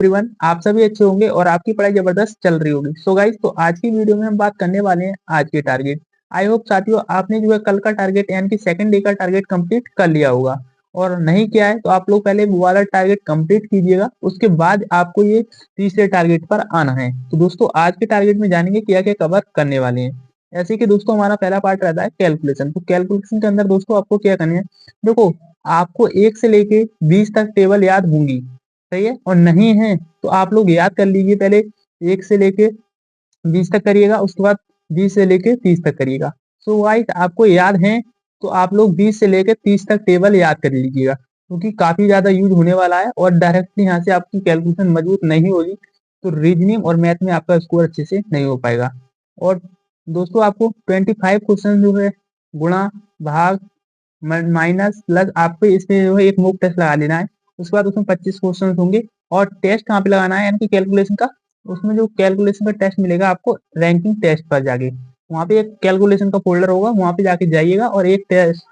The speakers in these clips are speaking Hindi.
एवरीवन, आप सभी अच्छे होंगे और आपकी पढ़ाई जबरदस्त चल रही होगी। सो गाइस, तो आज की वीडियो में हम बात करने वाले हैं आज के टारगेट। आई होप साथियों आपने जो है कल का टारगेट यानी कि सेकंड डे का टारगेट कंप्लीट कर लिया होगा, और नहीं किया है तो आप लोग पहले वो वाला टारगेट कंप्लीट कीजिएगा, उसके बाद आपको ये तीसरे टारगेट पर आना है। तो दोस्तों आज के टारगेट में जानेंगे क्या क्या कवर करने वाले हैं। ऐसे कि दोस्तों हमारा पहला पार्ट रहता है कैलकुलेशन। तो कैलकुलेशन के अंदर दोस्तों आपको क्या करना है, देखो आपको 1 से लेके 20 तक टेबल याद होंगी, सही है, और नहीं है तो आप लोग याद कर लीजिए। पहले 1 से लेके 20 तक करिएगा, उसके बाद 20 से लेके 30 तक करिएगा। सो गाइस आपको याद है तो आप लोग 20 से लेके 30 तक टेबल याद कर लीजिएगा, क्योंकि काफी ज्यादा यूज होने वाला है और डायरेक्टली यहाँ से आपकी कैलकुलेशन मजबूत नहीं होगी तो रीजनिंग और मैथ में आपका स्कोर अच्छे से नहीं हो पाएगा। और दोस्तों आपको 25 क्वेश्चन जो है गुणा भाग माइनस प्लस आपको इसमें जो है एक मॉक टेस्ट लगा लेना है। उसके बाद उसमें 25 क्वेश्चन होंगे और टेस्ट कहाँ पे लगाना है यानी कि कैलकुलेशन का, उसमें जो कैलकुलेशन का टेस्ट मिलेगा आपको रैंकिंग टेस्ट पर जाके, वहाँ पे एक कैलकुलेशन का फोल्डर होगा, वहाँ पे जाके जाइएगा और एक टेस्ट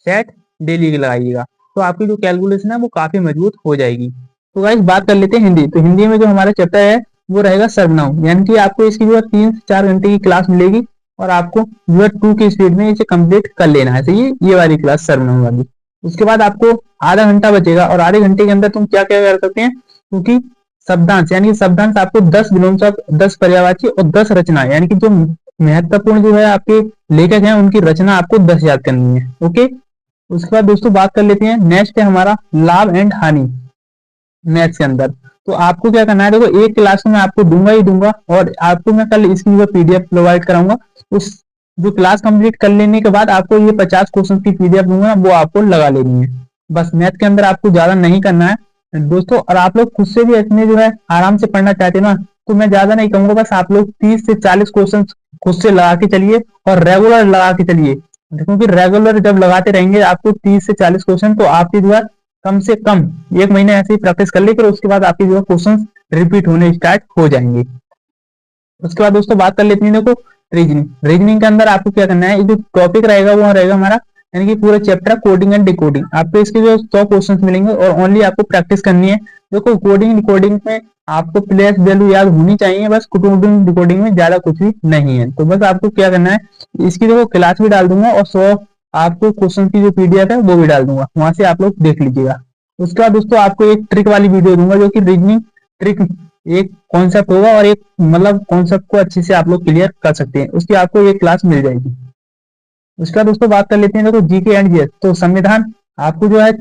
सेट डेली की लगाइएगा, तो आपकी जो कैलकुलेशन है वो काफी मजबूत हो जाएगी। तो गाइस बात कर लेते हैं हिंदी। तो हिंदी में जो हमारा चैप्टर है वो रहेगा सर्वनाम, यानी कि आपको इसकी जो है 3 से 4 घंटे की क्लास मिलेगी और आपको जो है 2 की स्पीड में इसे कंप्लीट कर लेना है। सही है, ये वाली क्लास सर्वनाम वाली। उसके बाद आपको आधा घंटा बचेगा और आधे घंटे के अंदर तुम क्या क्या कर सकते हैं, क्योंकि शब्दांश यानी कि शब्दांश आपको 10 विलोमशब्द, 10 पर्यायवाची और 10 रचना, यानी कि जो महत्वपूर्ण जो है आपके लेखक हैं उनकी रचना आपको 10 याद करनी है। ओके, उसके बाद दोस्तों बात कर लेते हैं, नेक्स्ट है हमारा लाभ एंड हानि मैथ्स के अंदर। तो आपको क्या करना है, देखो एक क्लास में आपको दूंगा ही दूंगा और आपको मैं कल इसकी पीडीएफ प्रोवाइड कराऊंगा। उस जो क्लास कंप्लीट कर लेने के बाद आपको ये 50 क्वेश्चन की पीडीएफ दूंगा, वो आपको लगा लेनी है। बस मैथ के अंदर आपको ज्यादा नहीं करना है दोस्तों। और आप लोग खुद से भी इसमें जो है आराम से पढ़ना चाहते ना, तो मैं ज्यादा नहीं कहूंगा, बस आप लोग 30 से 40 क्वेश्चन खुद से लगा के चलिए और रेगुलर लगा के चलिए, क्योंकि रेगुलर जब लगाते रहेंगे आपको 30 से 40 क्वेश्चन, तो आपकी जो है कम से कम 1 महीने ऐसे ही प्रैक्टिस कर ली, फिर उसके बाद आपके जो है क्वेश्चन रिपीट होने स्टार्ट हो जाएंगे। उसके बाद दोस्तों बात कर लेते हैं, देखो रीजनिंग। रीजनिंग के अंदर आपको क्या करना है, जो टॉपिक रहेगा वो रहेगा हमारा यानी कि पूरा चैप्टर कोडिंग एंड डिकोडिंग। आपको इसके जो 100 क्वेश्चन मिलेंगे और ओनली आपको प्रैक्टिस करनी है। देखो कोडिंग डिकोडिंग में आपको प्लेस वैल्यू याद होनी चाहिए, बस कोडिंग डिकोडिंग में ज्यादा कुछ भी नहीं है। तो बस आपको क्या करना है, इसकी देखो क्लास भी डाल दूंगा और 100 आपको क्वेश्चन की जो पीडीएफ है वो भी डाल दूंगा, वहां से आप लोग देख लीजिएगा। उसके बाद दोस्तों आपको एक ट्रिक वाली वीडियो दूंगा, जो कि रीजनिंग ट्रिक एक कॉन्सेप्ट होगा और एक मतलब कॉन्सेप्ट को अच्छे से आप लोग क्लियर कर सकते हैं, उसकी आपको एक क्लास मिल जाएगी। उसके बाद दोस्तों बात कर लेते हैं, देखो जीके एंड जीएस। तो संविधान आपको जो है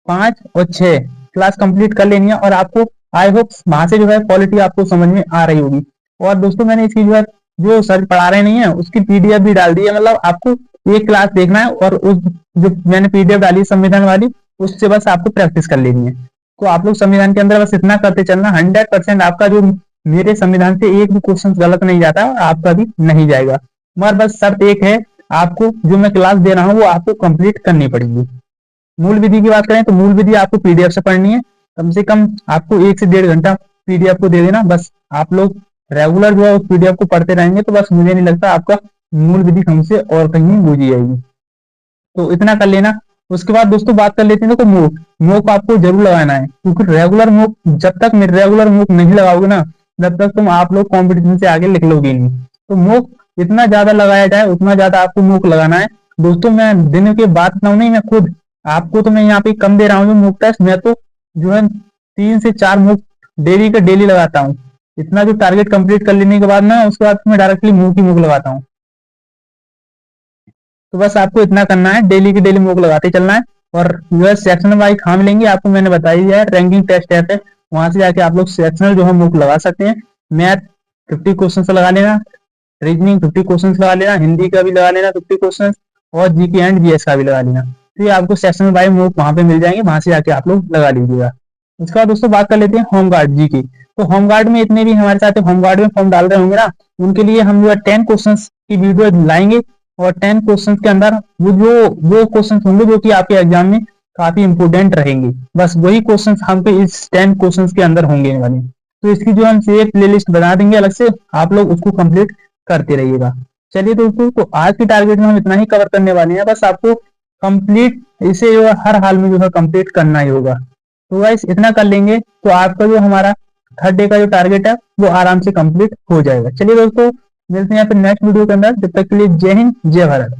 5 और 6 क्लास कंप्लीट कर लेनी है और आपको आई होप वहां से जो है क्वालिटी आपको समझ में आ रही होगी। और दोस्तों मैंने इसकी जो है जो सर पढ़ा रहे नहीं है उसकी पीडीएफ भी डाल दी है, मतलब आपको एक क्लास देखना है और उस जो मैंने पीडीएफ डाली संविधान वाली, उससे बस आपको प्रैक्टिस कर लेनी है। तो आप लोग संविधान के अंदर बस इतना करते चलना, 100% आपका जो मेरे संविधान से एक भी क्वेश्चन गलत नहीं जाता और आपका भी नहीं जाएगा। मगर बस शर्त एक है, आपको जो मैं क्लास दे रहा हूँ वो आपको कंप्लीट करनी पड़ेगी। मूल विधि की बात करें तो मूल विधि आपको पीडीएफ से पढ़नी है, कम से कम आपको 1 से 1.5 घंटा पीडीएफ को दे देना। बस आप लोग रेगुलर जो है उस पीडीएफ को पढ़ते रहेंगे तो बस मुझे नहीं लगता आपका मूल विधि हमसे और कहीं बूझी जाएगी। तो इतना कर लेना। उसके बाद दोस्तों बात कर लेते हैं, तो मोक मोक आपको जरूर लगाना है, क्योंकि रेगुलर मोक जब तक रेगुलर मोक नहीं लगाओगे ना, जब तक तुम आप लोग कॉम्पिटिशन से आगे निकलोगे नहीं। तो मोक जितना ज्यादा लगाया जाए उतना ज्यादा आपको मोक लगाना है दोस्तों। मैं दिन के बात बताऊं नहीं, मैं खुद आपको तो मैं यहाँ पे कम दे रहा हूँ मोक टेस्ट, मैं तो जो है 3 से 4 मोक डेली का डेली लगाता हूँ। इतना जो टारगेट कंप्लीट कर लेने के बाद ना, उसके बाद मैं डायरेक्टली मोक ही मोक लगाता हूँ। तो बस आपको इतना करना है, डेली की डेली मोक लगाते चलना है। और जो है सेक्शनल वाइज हाँ मिलेंगे आपको, मैंने बताई है रैंकिंग टेस्ट ऐप है, वहां से जाके आप लोग सेक्शनल जो है मोक लगा सकते हैं। मैथ 50 क्वेश्चन लगा लेना, रीजनिंग 50 क्वेश्चन लगा लेना, हिंदी का भी लगा लेना 50 क्वेश्चन, और जीके एंड जीएस का भी लगा लेना। तो ये आपको सेक्शनल वाइज मोक वहां पे मिल जाएंगे, वहां से जाके आप लोग लगा लीजिएगा। उसके बाद दोस्तों बात कर लेते हैं होमगार्ड जी की। तो होमगार्ड में इतने भी हमारे साथ होमगार्ड में फॉर्म डाल रहे होंगे ना, उनके लिए हम जो है 10 क्वेश्चन की वीडियो लाएंगे और 10 क्वेश्चन के अंदर वो क्वेश्चन होंगे जो कि आपके एग्जाम में काफी इंपोर्टेंट रहेंगे। बस वही क्वेश्चन हमको इस 10 क्वेश्चन के अंदर होंगे वाले। तो इसकी जो हम एक प्लेलिस्ट बना देंगे अलग से, आप लोग उसको कंप्लीट करते रहिएगा। चलिए दोस्तों, तो आज की टारगेट में हम इतना ही कवर करने वाले हैं, बस आपको कंप्लीट इसे जो हर हाल में जो है कंप्लीट करना ही होगा। तो गाइस इतना कर लेंगे तो आपका जो हमारा थर्ड डे का जो टारगेट है वो आराम से कंप्लीट हो जाएगा। चलिए दोस्तों, मिलते हैं फिर नेक्स्ट वीडियो के अंदर। जब तक के लिए जय हिंद, जय भारत।